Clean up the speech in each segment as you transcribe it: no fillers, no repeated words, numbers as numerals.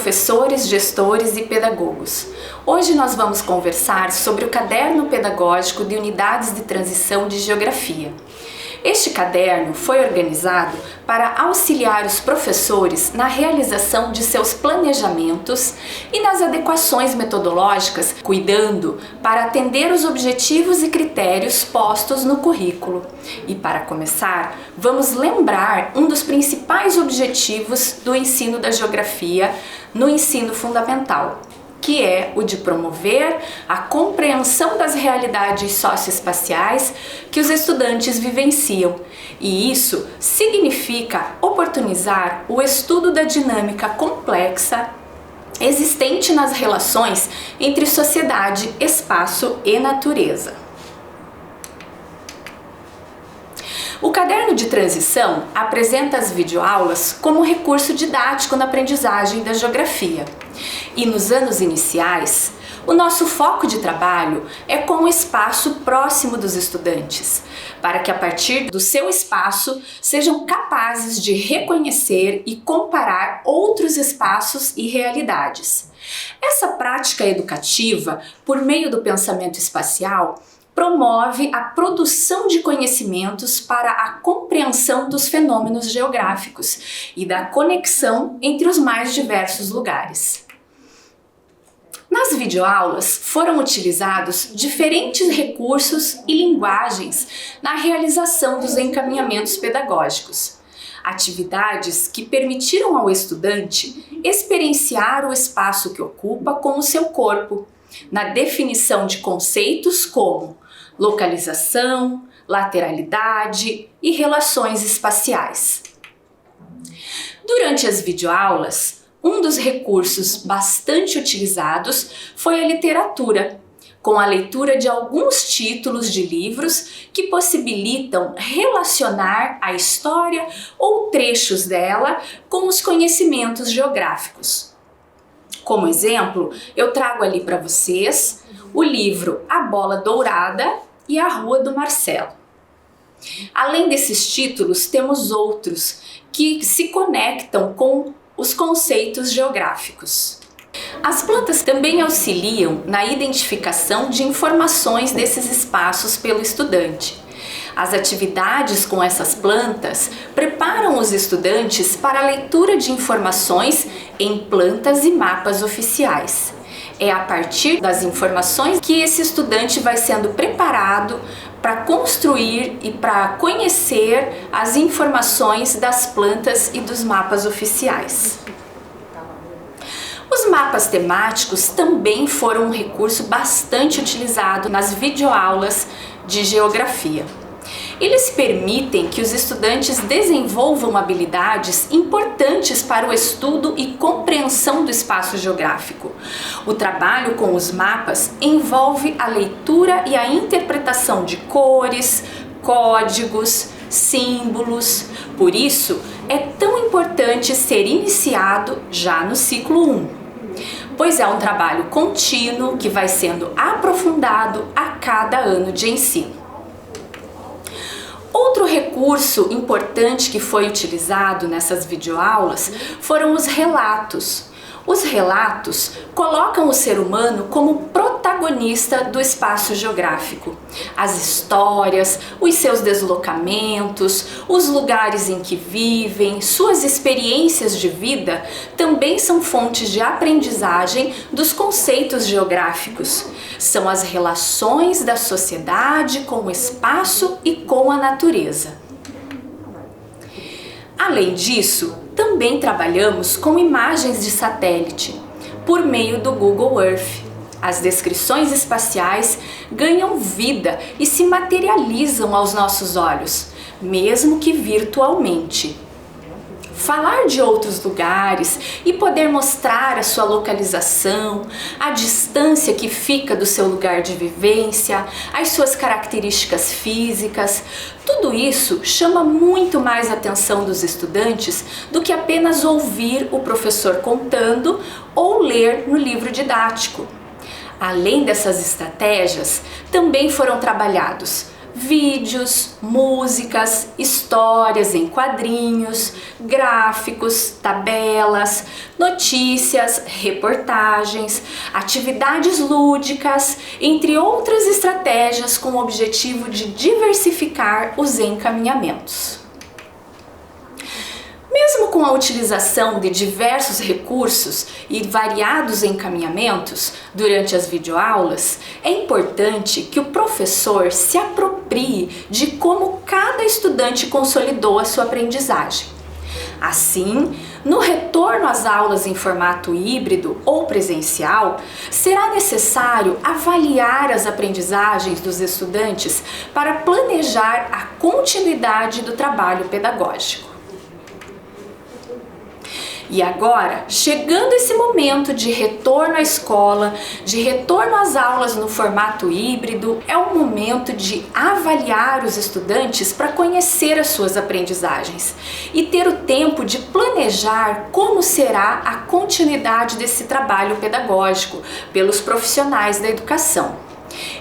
professores, gestores e pedagogos. Hoje nós vamos conversar sobre o Caderno Pedagógico de Unidades de Transição de Geografia. Este caderno foi organizado para auxiliar os professores na realização de seus planejamentos e nas adequações metodológicas, cuidando para atender os objetivos e critérios postos no currículo. E para começar, vamos lembrar um dos principais objetivos do ensino da geografia no ensino fundamental, que é o de promover a compreensão das realidades socioespaciais que os estudantes vivenciam. E isso significa oportunizar o estudo da dinâmica complexa existente nas relações entre sociedade, espaço e natureza. O caderno de transição apresenta as videoaulas como recurso didático na aprendizagem da geografia. E nos anos iniciais, o nosso foco de trabalho é com o espaço próximo dos estudantes, para que a partir do seu espaço sejam capazes de reconhecer e comparar outros espaços e realidades. Essa prática educativa, por meio do pensamento espacial, promove a produção de conhecimentos para a compreensão dos fenômenos geográficos e da conexão entre os mais diversos lugares. Nas videoaulas foram utilizados diferentes recursos e linguagens na realização dos encaminhamentos pedagógicos. Atividades que permitiram ao estudante experienciar o espaço que ocupa com o seu corpo, na definição de conceitos como localização, lateralidade e relações espaciais. Durante as videoaulas, um dos recursos bastante utilizados foi a literatura, com a leitura de alguns títulos de livros que possibilitam relacionar a história ou trechos dela com os conhecimentos geográficos. Como exemplo, eu trago ali para vocês o livro A Bola Dourada e A Rua do Marcelo. Além desses títulos, temos outros que se conectam com os conceitos geográficos. As plantas também auxiliam na identificação de informações desses espaços pelo estudante. As atividades com essas plantas preparam os estudantes para a leitura de informações em plantas e mapas oficiais. É a partir das informações que esse estudante vai sendo preparado para construir e para conhecer as informações das plantas e dos mapas oficiais. Os mapas temáticos também foram um recurso bastante utilizado nas videoaulas de geografia. Eles permitem que os estudantes desenvolvam habilidades importantes para o estudo e compreensão do espaço geográfico. O trabalho com os mapas envolve a leitura e a interpretação de cores, códigos, símbolos. Por isso, é tão importante ser iniciado já no ciclo 1. Pois é um trabalho contínuo que vai sendo aprofundado a cada ano de ensino. Outro recurso importante que foi utilizado nessas videoaulas foram os relatos. Os relatos colocam o ser humano como protagonista do espaço geográfico. As histórias, os seus deslocamentos, os lugares em que vivem, suas experiências de vida também são fontes de aprendizagem dos conceitos geográficos. São as relações da sociedade com o espaço e com a natureza. Além disso, também trabalhamos com imagens de satélite, por meio do Google Earth. As descrições espaciais ganham vida e se materializam aos nossos olhos, mesmo que virtualmente. Falar de outros lugares e poder mostrar a sua localização, a distância que fica do seu lugar de vivência, as suas características físicas, tudo isso chama muito mais a atenção dos estudantes do que apenas ouvir o professor contando ou ler no livro didático. Além dessas estratégias, também foram trabalhados vídeos, músicas, histórias em quadrinhos, gráficos, tabelas, notícias, reportagens, atividades lúdicas, entre outras estratégias com o objetivo de diversificar os encaminhamentos. Mesmo com a utilização de diversos recursos e variados encaminhamentos durante as videoaulas, é importante que o professor se aproprie de como cada estudante consolidou a sua aprendizagem. Assim, no retorno às aulas em formato híbrido ou presencial, será necessário avaliar as aprendizagens dos estudantes para planejar a continuidade do trabalho pedagógico. E agora, chegando esse momento de retorno à escola, de retorno às aulas no formato híbrido, é o momento de avaliar os estudantes para conhecer as suas aprendizagens e ter o tempo de planejar como será a continuidade desse trabalho pedagógico pelos profissionais da educação.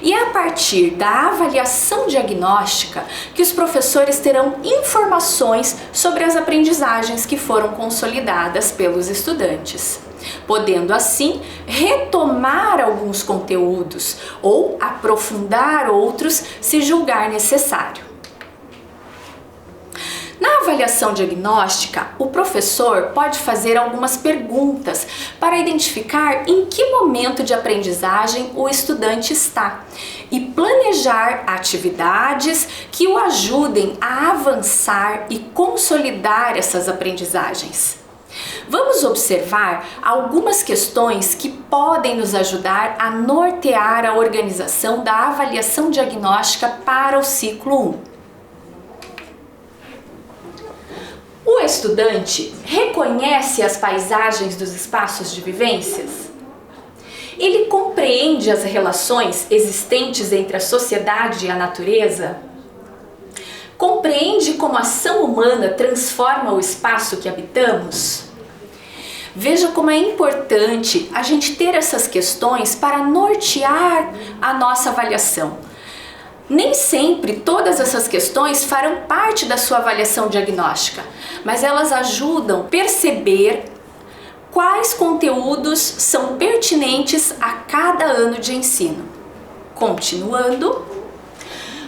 E é a partir da avaliação diagnóstica que os professores terão informações sobre as aprendizagens que foram consolidadas pelos estudantes, podendo assim retomar alguns conteúdos ou aprofundar outros se julgar necessário. Na avaliação diagnóstica, o professor pode fazer algumas perguntas para identificar em que momento de aprendizagem o estudante está e planejar atividades que o ajudem a avançar e consolidar essas aprendizagens. Vamos observar algumas questões que podem nos ajudar a nortear a organização da avaliação diagnóstica para o ciclo 1. O estudante reconhece as paisagens dos espaços de vivências? Ele compreende as relações existentes entre a sociedade e a natureza? Compreende como a ação humana transforma o espaço que habitamos? Veja como é importante a gente ter essas questões para nortear a nossa avaliação. Nem sempre todas essas questões farão parte da sua avaliação diagnóstica, mas elas ajudam a perceber quais conteúdos são pertinentes a cada ano de ensino. Continuando,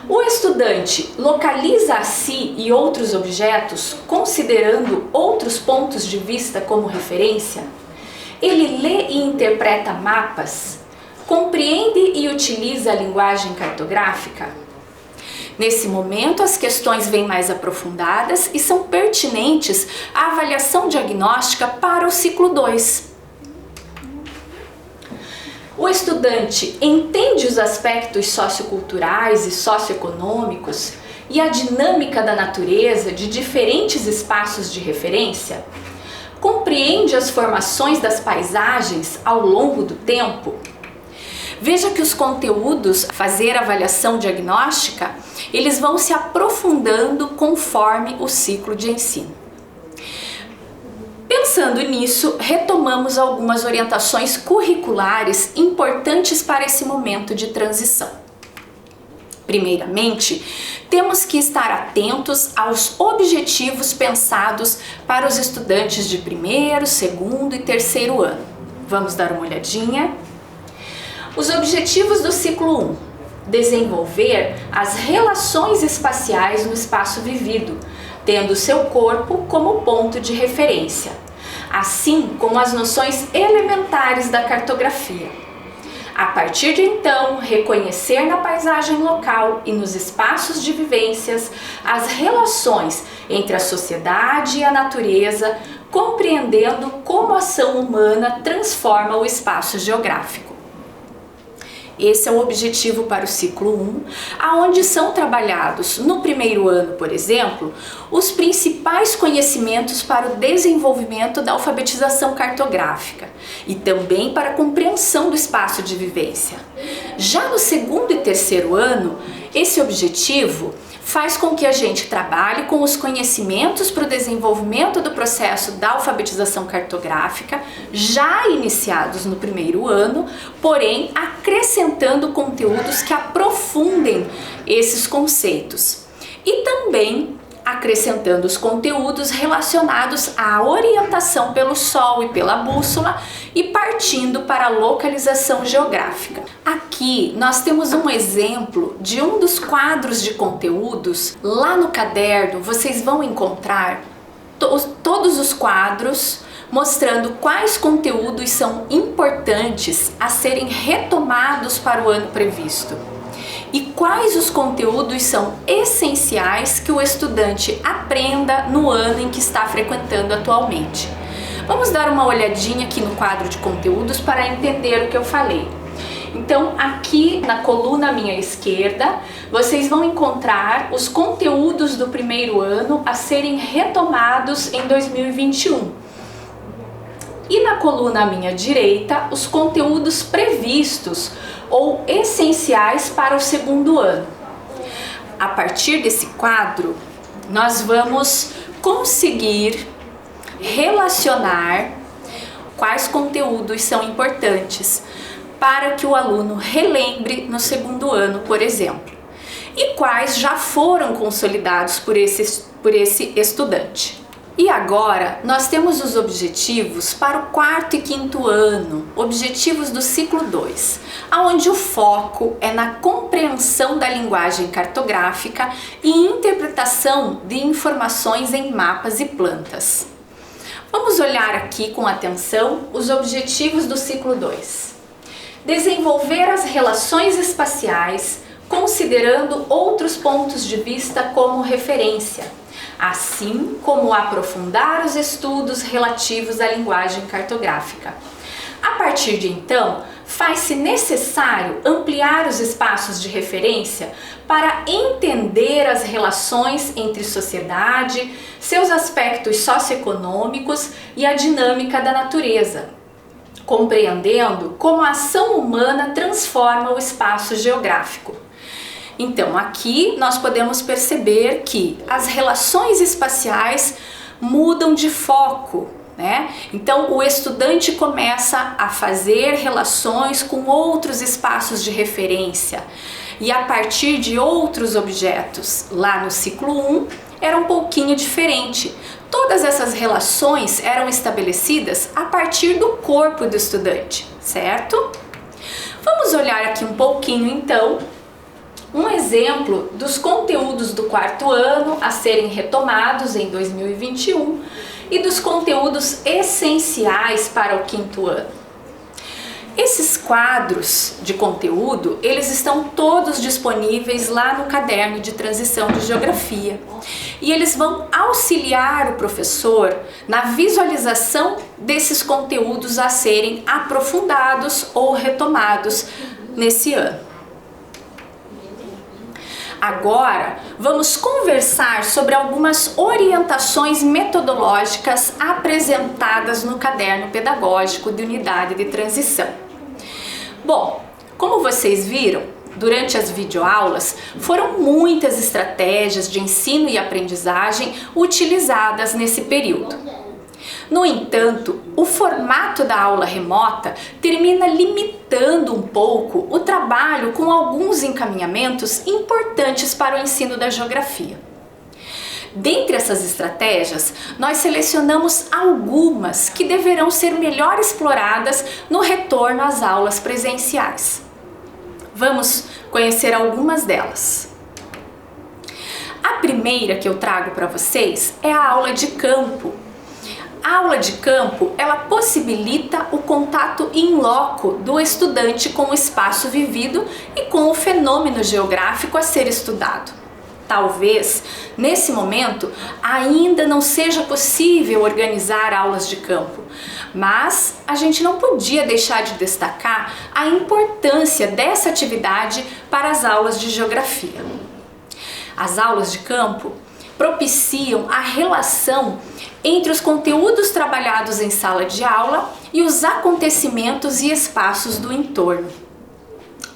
o estudante localiza a si e outros objetos considerando outros pontos de vista como referência? Ele lê e interpreta mapas? Compreende e utiliza a linguagem cartográfica? Nesse momento, as questões vêm mais aprofundadas e são pertinentes à avaliação diagnóstica para o ciclo 2. O estudante entende os aspectos socioculturais e socioeconômicos e a dinâmica da natureza de diferentes espaços de referência? Compreende as formações das paisagens ao longo do tempo? Veja que os conteúdos a fazer avaliação diagnóstica, eles vão se aprofundando conforme o ciclo de ensino. Pensando nisso, retomamos algumas orientações curriculares importantes para esse momento de transição. Primeiramente, temos que estar atentos aos objetivos pensados para os estudantes de primeiro, segundo e terceiro ano. Vamos dar uma olhadinha. Os objetivos do ciclo 1: desenvolver as relações espaciais no espaço vivido, tendo seu corpo como ponto de referência, assim como as noções elementares da cartografia. A partir de então, reconhecer na paisagem local e nos espaços de vivências as relações entre a sociedade e a natureza, compreendendo como a ação humana transforma o espaço geográfico. Esse é o objetivo para o ciclo 1, aonde são trabalhados no primeiro ano, por exemplo, os principais conhecimentos para o desenvolvimento da alfabetização cartográfica e também para a compreensão do espaço de vivência. Já no segundo e terceiro ano, Esse objetivo faz com que a gente trabalhe com os conhecimentos para o desenvolvimento do processo da alfabetização cartográfica, já iniciados no primeiro ano, porém acrescentando conteúdos que aprofundem esses conceitos. E também acrescentando os conteúdos relacionados à orientação pelo sol e pela bússola e partindo para a localização geográfica. Aqui nós temos um exemplo de um dos quadros de conteúdos. Lá no caderno vocês vão encontrar todos os quadros mostrando quais conteúdos são importantes a serem retomados para o ano previsto. E quais os conteúdos são essenciais que o estudante aprenda no ano em que está frequentando atualmente. Vamos dar uma olhadinha aqui no quadro de conteúdos para entender o que eu falei. Então, aqui na coluna à minha esquerda, vocês vão encontrar os conteúdos do primeiro ano a serem retomados em 2021. E na coluna à minha direita, os conteúdos previstos ou essenciais para o segundo ano. A partir desse quadro, nós vamos conseguir relacionar quais conteúdos são importantes para que o aluno relembre no segundo ano, por exemplo, e quais já foram consolidados por esse estudante. E agora nós temos os objetivos para o quarto e quinto ano, objetivos do ciclo 2, onde o foco é na compreensão da linguagem cartográfica e interpretação de informações em mapas e plantas. Vamos olhar aqui com atenção os objetivos do ciclo 2. Desenvolver as relações espaciais, considerando outros pontos de vista como referência, assim como aprofundar os estudos relativos à linguagem cartográfica. A partir de então, faz-se necessário ampliar os espaços de referência para entender as relações entre sociedade, seus aspectos socioeconômicos e a dinâmica da natureza, compreendendo como a ação humana transforma o espaço geográfico. Então, aqui nós podemos perceber que as relações espaciais mudam de foco, né? Então, o estudante começa a fazer relações com outros espaços de referência e a partir de outros objetos. Lá no ciclo 1 era um pouquinho diferente. Todas essas relações eram estabelecidas a partir do corpo do estudante, certo? Vamos olhar aqui um pouquinho então um exemplo dos conteúdos do quarto ano a serem retomados em 2021 e dos conteúdos essenciais para o quinto ano. Esses quadros de conteúdo, eles estão todos disponíveis lá no caderno de transição de geografia e eles vão auxiliar o professor na visualização desses conteúdos a serem aprofundados ou retomados nesse ano. Agora, vamos conversar sobre algumas orientações metodológicas apresentadas no caderno pedagógico de unidade de transição. Bom, como vocês viram, durante as videoaulas, foram muitas estratégias de ensino e aprendizagem utilizadas nesse período. No entanto, o formato da aula remota termina limitando um pouco o trabalho com alguns encaminhamentos importantes para o ensino da geografia. Dentre essas estratégias, nós selecionamos algumas que deverão ser melhor exploradas no retorno às aulas presenciais. Vamos conhecer algumas delas. A primeira que eu trago para vocês é a aula de campo. A aula de campo, ela possibilita o contato in loco do estudante com o espaço vivido e com o fenômeno geográfico a ser estudado. Talvez, nesse momento, ainda não seja possível organizar aulas de campo, mas a gente não podia deixar de destacar a importância dessa atividade para as aulas de geografia. As aulas de campo propiciam a relação entre os conteúdos trabalhados em sala de aula e os acontecimentos e espaços do entorno.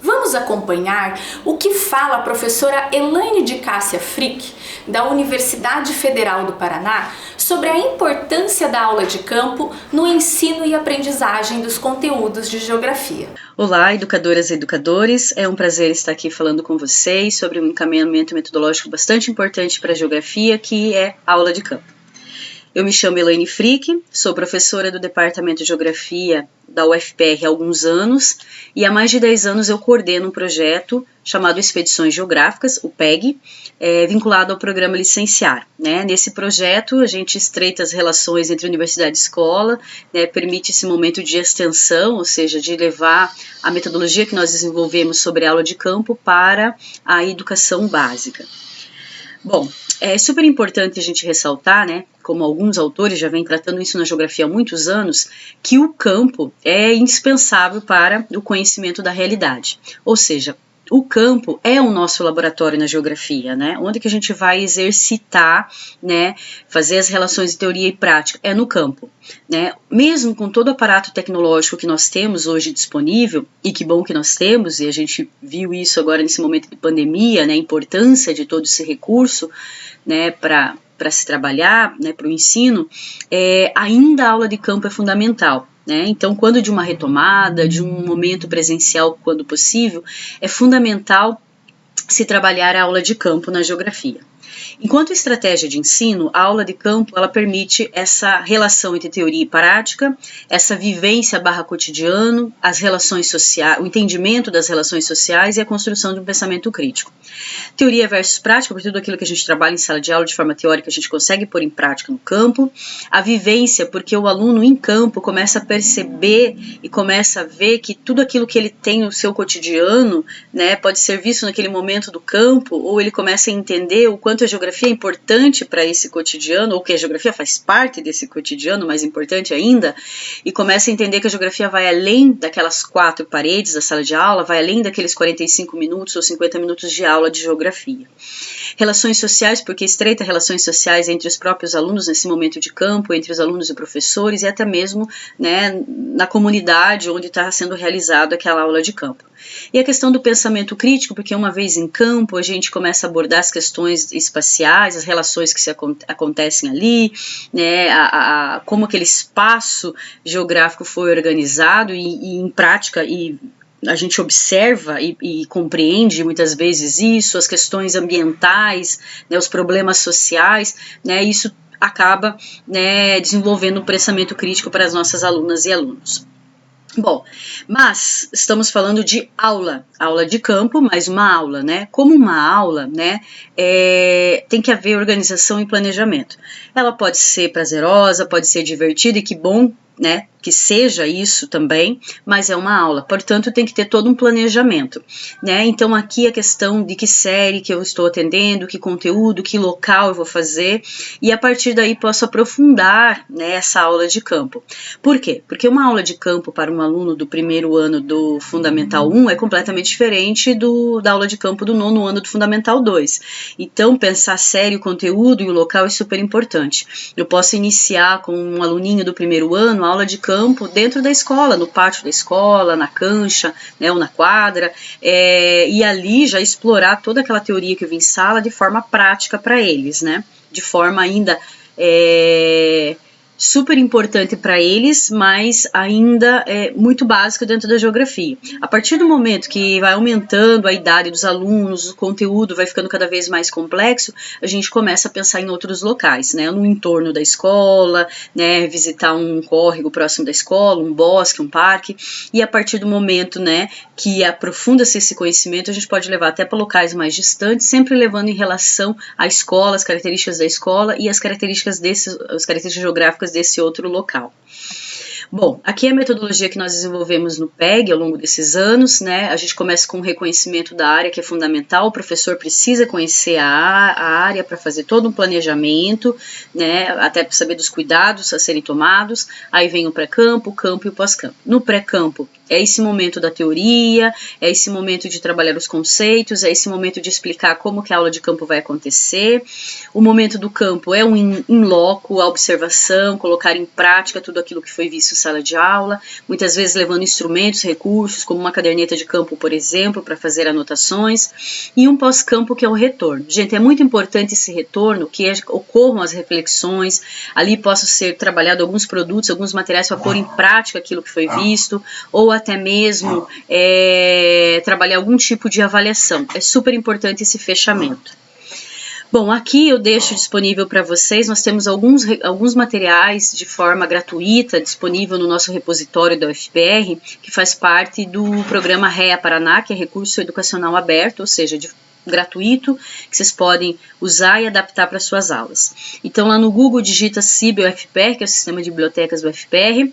Vamos vamos acompanhar o que fala a professora Elaine de Cássia Frick, da Universidade Federal do Paraná, sobre a importância da aula de campo no ensino e aprendizagem dos conteúdos de geografia. Olá, educadoras e educadores, é um prazer estar aqui falando com vocês sobre um encaminhamento metodológico bastante importante para a geografia, que é a aula de campo. Eu me chamo Elaine Frick, sou professora do Departamento de Geografia da UFPR há alguns anos e há mais de 10 anos eu coordeno um projeto chamado Expedições Geográficas, o PEG, vinculado ao programa Licenciar. Nesse projeto a gente estreita as relações entre universidade e escola, permite esse momento de extensão, ou seja, de levar a metodologia que nós desenvolvemos sobre a aula de campo para a educação básica. Bom, é super importante a gente ressaltar, como alguns autores já vêm tratando isso na geografia há muitos anos, que o campo é indispensável para o conhecimento da realidade. Ou seja, o campo é o nosso laboratório na geografia, onde que a gente vai exercitar, fazer as relações de teoria e prática, é no campo. Mesmo com todo o aparato tecnológico que nós temos hoje disponível, e que bom que nós temos, e a gente viu isso agora nesse momento de pandemia, a importância de todo esse recurso para se trabalhar, para o ensino, ainda a aula de campo é fundamental. Então, quando de uma retomada, de um momento presencial, quando possível, é fundamental se trabalhar a aula de campo na geografia. Enquanto estratégia de ensino, a aula de campo ela permite essa relação entre teoria e prática, essa vivência / cotidiano, as relações sociais, o entendimento das relações sociais e a construção de um pensamento crítico. Teoria versus prática, por tudo aquilo que a gente trabalha em sala de aula de forma teórica, a gente consegue pôr em prática no campo. A vivência, porque o aluno em campo começa a perceber e começa a ver que tudo aquilo que ele tem no seu cotidiano, pode ser visto naquele momento do campo, ou ele começa a entender o quanto a geografia é importante para esse cotidiano, ou que a geografia faz parte desse cotidiano, mais importante ainda, e começa a entender que a geografia vai além daquelas 4 paredes da sala de aula, vai além daqueles 45 minutos ou 50 minutos de aula de geografia. Relações sociais, porque estreita relações sociais entre os próprios alunos nesse momento de campo, entre os alunos e professores, e até mesmo na comunidade onde está sendo realizada aquela aula de campo. E a questão do pensamento crítico, porque uma vez em campo a gente começa a abordar as questões espaciais, as relações que acontecem ali, como aquele espaço geográfico foi organizado e em prática e a gente observa e compreende muitas vezes isso, as questões ambientais, os problemas sociais, isso acaba desenvolvendo um pensamento crítico para as nossas alunas e alunos. Bom, mas estamos falando de aula de campo, mas uma aula, Como uma aula, tem que haver organização e planejamento. Ela pode ser prazerosa, pode ser divertida, e que bom, que seja isso também, mas é uma aula, portanto tem que ter todo um planejamento, Então aqui a questão de que série que eu estou atendendo, que conteúdo, que local eu vou fazer, e a partir daí posso aprofundar, essa aula de campo. Por quê? Porque uma aula de campo para um aluno do primeiro ano do Fundamental 1 é completamente diferente da aula de campo do 9º ano do Fundamental 2. Então pensar série, o conteúdo e o local é super importante. Eu posso iniciar com um aluninho do primeiro ano a aula de campo dentro da escola, no pátio da escola, na cancha, ou na quadra, e ali já explorar toda aquela teoria que eu vi em sala de forma prática para eles, de forma ainda super importante para eles, mas ainda é muito básico dentro da geografia. A partir do momento que vai aumentando a idade dos alunos, o conteúdo vai ficando cada vez mais complexo, a gente começa a pensar em outros locais, no entorno da escola, visitar um córrego próximo da escola, um bosque, um parque, e a partir do momento, que aprofunda-se esse conhecimento, a gente pode levar até para locais mais distantes, sempre levando em relação à escola, as características da escola e as características geográficas desse outro local. Bom, aqui é a metodologia que nós desenvolvemos no PEG ao longo desses anos, A gente começa com o reconhecimento da área, que é fundamental, o professor precisa conhecer a área para fazer todo um planejamento, Até para saber dos cuidados a serem tomados, aí vem o pré-campo, o campo e o pós-campo. No pré-campo, É esse momento da teoria, é esse momento de trabalhar os conceitos, é esse momento de explicar como que a aula de campo vai acontecer. O momento do campo é um in loco, a observação, colocar em prática tudo aquilo que foi visto em sala de aula, muitas vezes levando instrumentos, recursos, como uma caderneta de campo, por exemplo, para fazer anotações, e um pós-campo que é o retorno. Gente, é muito importante esse retorno, que ocorram as reflexões, ali possam ser trabalhados alguns produtos, alguns materiais para pôr em prática aquilo que foi visto, ou até mesmo trabalhar algum tipo de avaliação. É super importante esse fechamento. Bom, aqui eu deixo disponível para vocês, nós temos alguns materiais de forma gratuita disponível no nosso repositório da UFPR, que faz parte do programa REA Paraná, que é Recurso Educacional Aberto, ou seja, gratuito, que vocês podem usar e adaptar para suas aulas. Então lá no Google digita CIB UFPR, que é o Sistema de Bibliotecas do UFPR.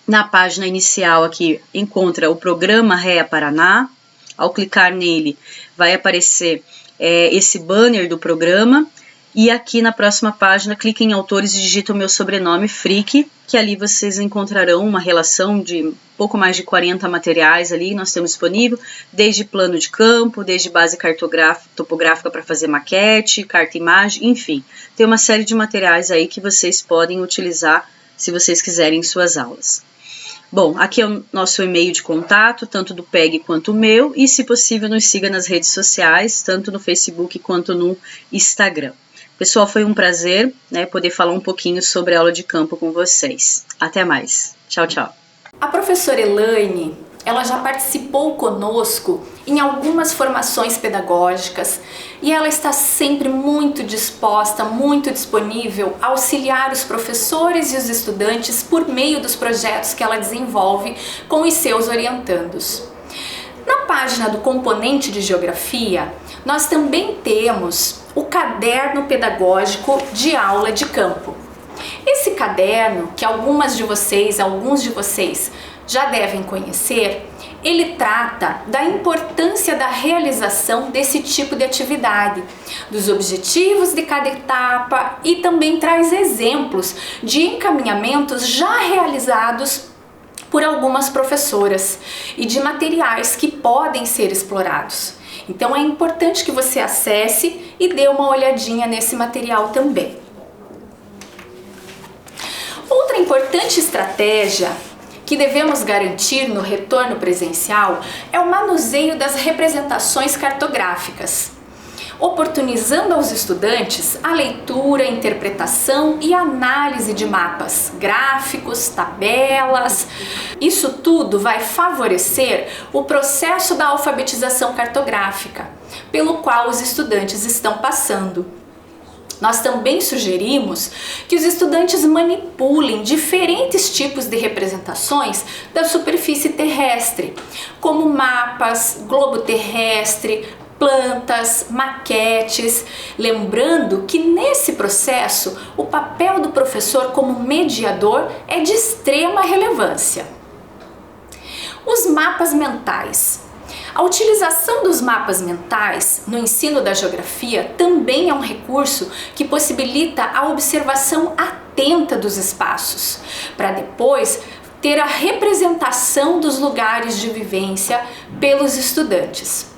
Na página inicial aqui encontra o programa REA Paraná. Ao clicar nele vai aparecer esse banner do programa, e aqui na próxima página clique em autores e digita o meu sobrenome Frick, que ali vocês encontrarão uma relação de pouco mais de 40 materiais ali, nós temos disponível, desde plano de campo, desde base topográfica para fazer maquete, carta-imagem, enfim, tem uma série de materiais aí que vocês podem utilizar se vocês quiserem em suas aulas. Bom, aqui é o nosso e-mail de contato, tanto do PEG quanto o meu, e se possível nos siga nas redes sociais, tanto no Facebook quanto no Instagram. Pessoal, foi um prazer, poder falar um pouquinho sobre a aula de campo com vocês. Até mais. Tchau, tchau. A professora Elaine, ela já participou conosco em algumas formações pedagógicas e ela está sempre muito disposta, muito disponível a auxiliar os professores e os estudantes por meio dos projetos que ela desenvolve com os seus orientandos. Na página do componente de Geografia, nós também temos o caderno pedagógico de aula de campo. Esse caderno, que alguns de vocês já devem conhecer, ele trata da importância da realização desse tipo de atividade, dos objetivos de cada etapa e também traz exemplos de encaminhamentos já realizados por algumas professoras e de materiais que podem ser explorados. Então é importante que você acesse e dê uma olhadinha nesse material também. Outra importante estratégia que devemos garantir no retorno presencial é o manuseio das representações cartográficas, oportunizando aos estudantes a leitura, interpretação e análise de mapas, gráficos, tabelas. Isso tudo vai favorecer o processo da alfabetização cartográfica, pelo qual os estudantes estão passando. Nós também sugerimos que os estudantes manipulem diferentes tipos de representações da superfície terrestre, como mapas, globo terrestre, plantas, maquetes, lembrando que nesse processo o papel do professor como mediador é de extrema relevância. Os mapas mentais. A utilização dos mapas mentais no ensino da geografia também é um recurso que possibilita a observação atenta dos espaços, para depois ter a representação dos lugares de vivência pelos estudantes.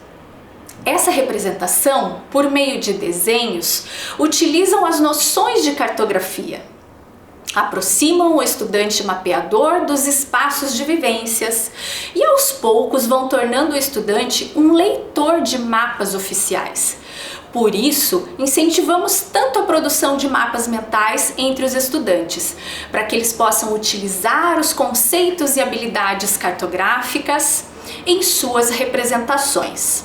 Essa representação, por meio de desenhos, utilizam as noções de cartografia. Aproximam o estudante mapeador dos espaços de vivências e aos poucos vão tornando o estudante um leitor de mapas oficiais. Por isso, incentivamos tanto a produção de mapas mentais entre os estudantes, para que eles possam utilizar os conceitos e habilidades cartográficas em suas representações.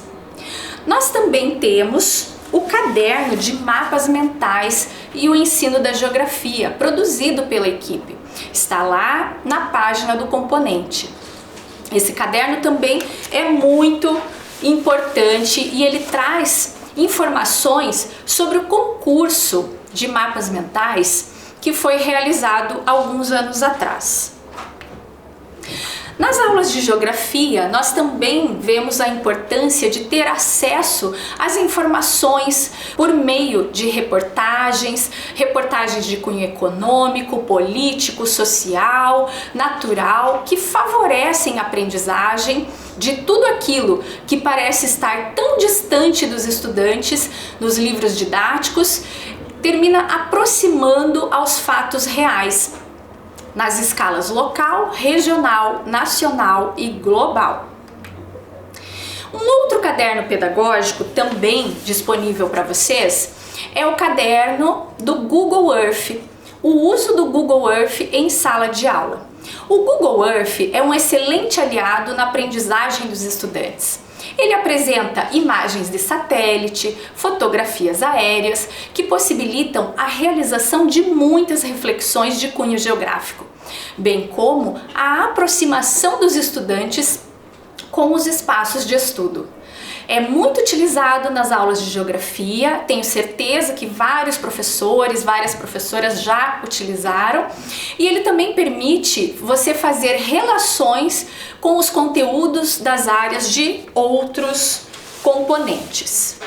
Nós também temos o caderno de mapas mentais e o ensino da geografia, produzido pela equipe. Está lá na página do componente. Esse caderno também é muito importante e ele traz informações sobre o concurso de mapas mentais que foi realizado alguns anos atrás. Nas aulas de geografia, nós também vemos a importância de ter acesso às informações por meio de reportagens de cunho econômico, político, social, natural, que favorecem a aprendizagem de tudo aquilo que parece estar tão distante dos estudantes nos livros didáticos, termina aproximando aos fatos reais, nas escalas local, regional, nacional e global. Um outro caderno pedagógico também disponível para vocês é o caderno do Google Earth, o uso do Google Earth em sala de aula. O Google Earth é um excelente aliado na aprendizagem dos estudantes. Ele apresenta imagens de satélite, fotografias aéreas, que possibilitam a realização de muitas reflexões de cunho geográfico, bem como a aproximação dos estudantes com os espaços de estudo. É muito utilizado nas aulas de geografia, tenho certeza que vários professores, várias professoras já utilizaram, e ele também permite você fazer relações com os conteúdos das áreas de outros componentes.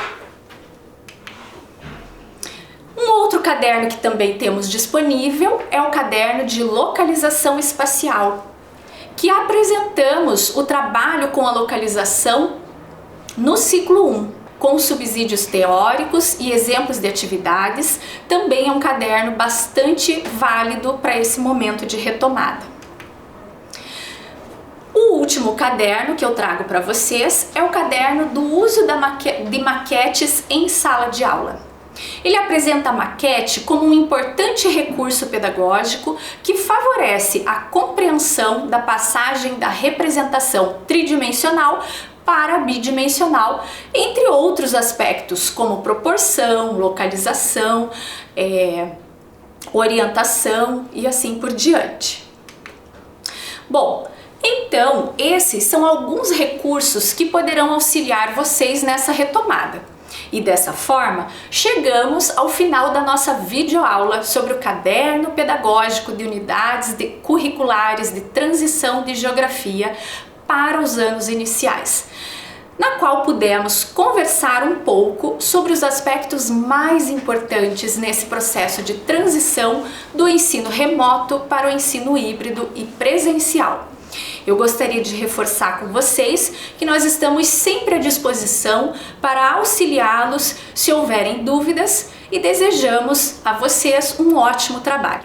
Um outro caderno que também temos disponível é o caderno de localização espacial, que apresentamos o trabalho com a localização no ciclo 1, com subsídios teóricos e exemplos de atividades. Também é um caderno bastante válido para esse momento de retomada. O último caderno que eu trago para vocês é o caderno do uso de maquetes em sala de aula. Ele apresenta a maquete como um importante recurso pedagógico que favorece a compreensão da passagem da representação tridimensional para a bidimensional, entre outros aspectos como proporção, localização, orientação e assim por diante. Bom, então esses são alguns recursos que poderão auxiliar vocês nessa retomada. E dessa forma, chegamos ao final da nossa videoaula sobre o caderno pedagógico de unidades curriculares de transição de geografia para os anos iniciais, na qual pudemos conversar um pouco sobre os aspectos mais importantes nesse processo de transição do ensino remoto para o ensino híbrido e presencial. Eu gostaria de reforçar com vocês que nós estamos sempre à disposição para auxiliá-los se houverem dúvidas e desejamos a vocês um ótimo trabalho.